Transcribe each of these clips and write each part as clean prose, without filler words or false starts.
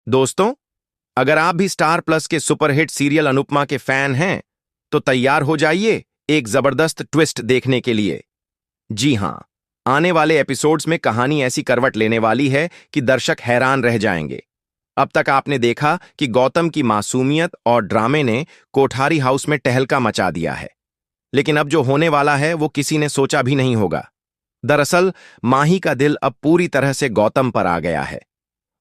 दोस्तों, अगर आप भी स्टार प्लस के सुपरहिट सीरियल अनुपमा के फैन हैं, तो तैयार हो जाइए एक जबरदस्त ट्विस्ट देखने के लिए। जी हां, आने वाले एपिसोड्स में कहानी ऐसी करवट लेने वाली है कि दर्शक हैरान रह जाएंगे। अब तक आपने देखा कि गौतम की मासूमियत और ड्रामे ने कोठारी हाउस में टहलका मचा दिया है, लेकिन अब जो होने वाला है वो किसी ने सोचा भी नहीं होगा। दरअसल माही का दिल अब पूरी तरह से गौतम पर आ गया है।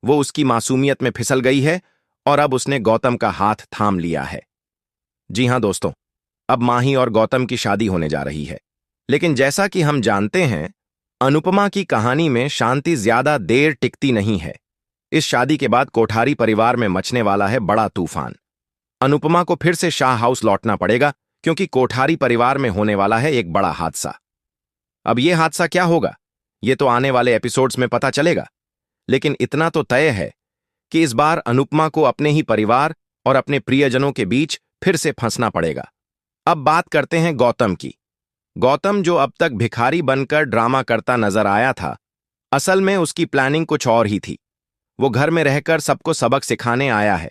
वो उसकी मासूमियत में फिसल गई है और अब उसने गौतम का हाथ थाम लिया है। जी हां दोस्तों, अब माही और गौतम की शादी होने जा रही है। लेकिन जैसा कि हम जानते हैं, अनुपमा की कहानी में शांति ज्यादा देर टिकती नहीं है। इस शादी के बाद कोठारी परिवार में मचने वाला है बड़ा तूफान। अनुपमा को फिर से शाह हाउस लौटना पड़ेगा, क्योंकि कोठारी परिवार में होने वाला है एक बड़ा हादसा। अब यह हादसा क्या होगा, यह तो आने वाले एपिसोड्स में पता चलेगा। लेकिन इतना तो तय है कि इस बार अनुपमा को अपने ही परिवार और अपने प्रियजनों के बीच फिर से फंसना पड़ेगा। अब बात करते हैं गौतम की। गौतम, जो अब तक भिखारी बनकर ड्रामा करता नजर आया था, असल में उसकी प्लानिंग कुछ और ही थी। वो घर में रहकर सबको सबक सिखाने आया है।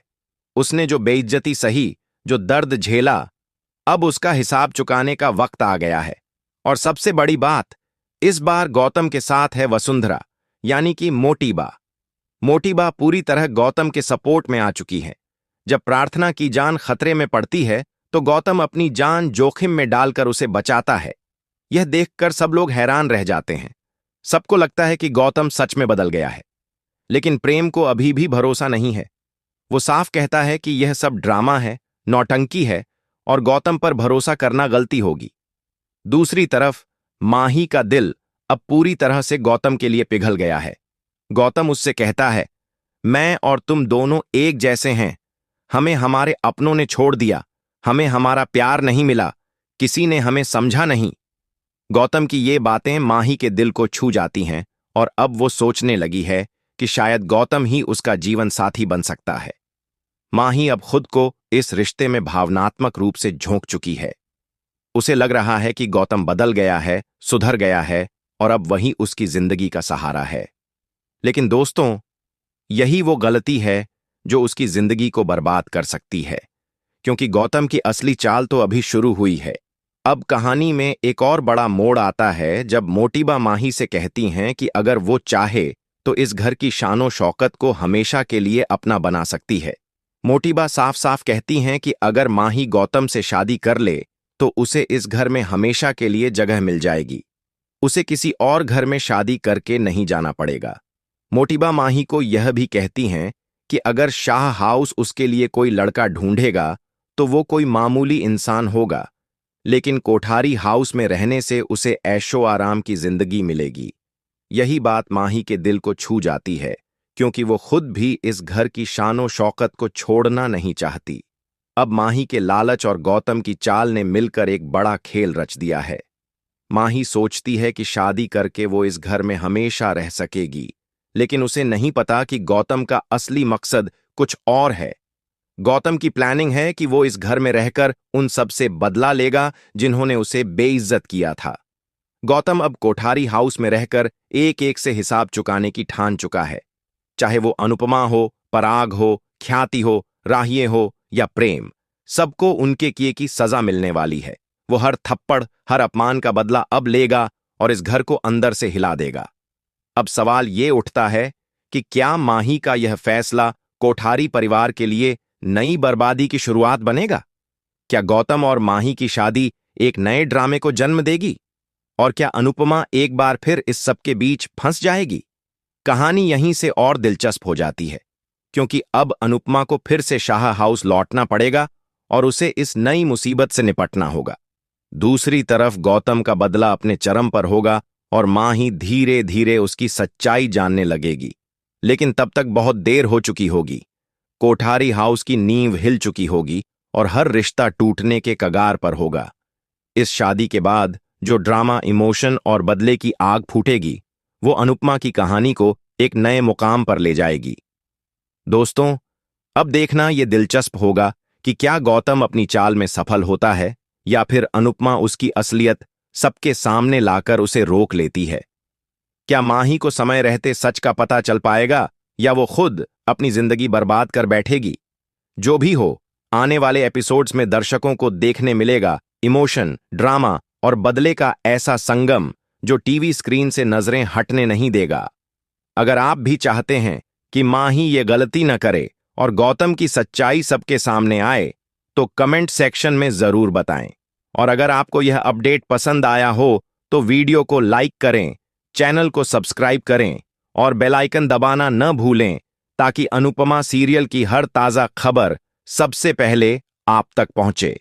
उसने जो बेइज्जती सही, जो दर्द झेला, अब उसका हिसाब चुकाने का वक्त आ गया है। और सबसे बड़ी बात, इस बार गौतम के साथ है वसुंधरा, यानी कि मोटी बा। मोटी बा पूरी तरह गौतम के सपोर्ट में आ चुकी है। जब प्रार्थना की जान खतरे में पड़ती है, तो गौतम अपनी जान जोखिम में डालकर उसे बचाता है। यह देखकर सब लोग हैरान रह जाते हैं। सबको लगता है कि गौतम सच में बदल गया है। लेकिन प्रेम को अभी भी भरोसा नहीं है। वो साफ कहता है कि यह सब ड्रामा है, नौटंकी है, और गौतम पर भरोसा करना गलती होगी। दूसरी तरफ माही का दिल अब पूरी तरह से गौतम के लिए पिघल गया है। गौतम उससे कहता है, मैं और तुम दोनों एक जैसे हैं। हमें हमारे अपनों ने छोड़ दिया, हमें हमारा प्यार नहीं मिला, किसी ने हमें समझा नहीं। गौतम की ये बातें माही के दिल को छू जाती हैं, और अब वो सोचने लगी है कि शायद गौतम ही उसका जीवन साथी बन सकता है। माही अब खुद को इस रिश्ते में भावनात्मक रूप से झोंक चुकी है। उसे लग रहा है कि गौतम बदल गया है, सुधर गया है, और अब वही उसकी जिंदगी का सहारा है। लेकिन दोस्तों, यही वो गलती है जो उसकी जिंदगी को बर्बाद कर सकती है, क्योंकि गौतम की असली चाल तो अभी शुरू हुई है। अब कहानी में एक और बड़ा मोड़ आता है, जब मोटीबा माही से कहती हैं कि अगर वो चाहे तो इस घर की शानो शौकत को हमेशा के लिए अपना बना सकती है। मोटीबा साफ साफ कहती हैं कि अगर माही गौतम से शादी कर ले तो उसे इस घर में हमेशा के लिए जगह मिल जाएगी। उसे किसी और घर में शादी करके नहीं जाना पड़ेगा। मोटीबा माही को यह भी कहती हैं कि अगर शाह हाउस उसके लिए कोई लड़का ढूंढेगा तो वो कोई मामूली इंसान होगा, लेकिन कोठारी हाउस में रहने से उसे ऐशो आराम की जिंदगी मिलेगी। यही बात माही के दिल को छू जाती है, क्योंकि वो खुद भी इस घर की शानो शौकत को छोड़ना नहीं चाहती। अब माही के लालच और गौतम की चाल ने मिलकर एक बड़ा खेल रच दिया है। माही सोचती है कि शादी करके वो इस घर में हमेशा रह सकेगी, लेकिन उसे नहीं पता कि गौतम का असली मकसद कुछ और है। गौतम की प्लानिंग है कि वो इस घर में रहकर उन सब से बदला लेगा जिन्होंने उसे बेइज्जत किया था। गौतम अब कोठारी हाउस में रहकर एक एक से हिसाब चुकाने की ठान चुका है। चाहे वो अनुपमा हो, पराग हो, ख्याति हो, राहिए हो या प्रेम, सबको उनके किए की सजा मिलने वाली है। वो हर थप्पड़, हर अपमान का बदला अब लेगा और इस घर को अंदर से हिला देगा। अब सवाल ये उठता है कि क्या माही का यह फैसला कोठारी परिवार के लिए नई बर्बादी की शुरुआत बनेगा? क्या गौतम और माही की शादी एक नए ड्रामे को जन्म देगी? और क्या अनुपमा एक बार फिर इस सबके बीच फंस जाएगी? कहानी यहीं से और दिलचस्प हो जाती है, क्योंकि अब अनुपमा को फिर से शाह हाउस लौटना पड़ेगा और उसे इस नई मुसीबत से निपटना होगा। दूसरी तरफ गौतम का बदला अपने चरम पर होगा और माही धीरे धीरे उसकी सच्चाई जानने लगेगी। लेकिन तब तक बहुत देर हो चुकी होगी। कोठारी हाउस की नींव हिल चुकी होगी और हर रिश्ता टूटने के कगार पर होगा। इस शादी के बाद जो ड्रामा, इमोशन और बदले की आग फूटेगी, वो अनुपमा की कहानी को एक नए मुकाम पर ले जाएगी। दोस्तों, अब देखना यह दिलचस्प होगा कि क्या गौतम अपनी चाल में सफल होता है या फिर अनुपमा उसकी असलियत सबके सामने लाकर उसे रोक लेती है। क्या माही को समय रहते सच का पता चल पाएगा या वो खुद अपनी जिंदगी बर्बाद कर बैठेगी। जो भी हो, आने वाले एपिसोड्स में दर्शकों को देखने मिलेगा इमोशन, ड्रामा और बदले का ऐसा संगम जो टीवी स्क्रीन से नजरें हटने नहीं देगा। अगर आप भी चाहते हैं कि माही ये गलती न करे और गौतम की सच्चाई सबके सामने आए, तो कमेंट सेक्शन में जरूर बताएं। और अगर आपको यह अपडेट पसंद आया हो तो वीडियो को लाइक करें, चैनल को सब्सक्राइब करें और बेल आइकन दबाना न भूलें ताकि अनुपमा सीरियल की हर ताजा खबर सबसे पहले आप तक पहुंचे।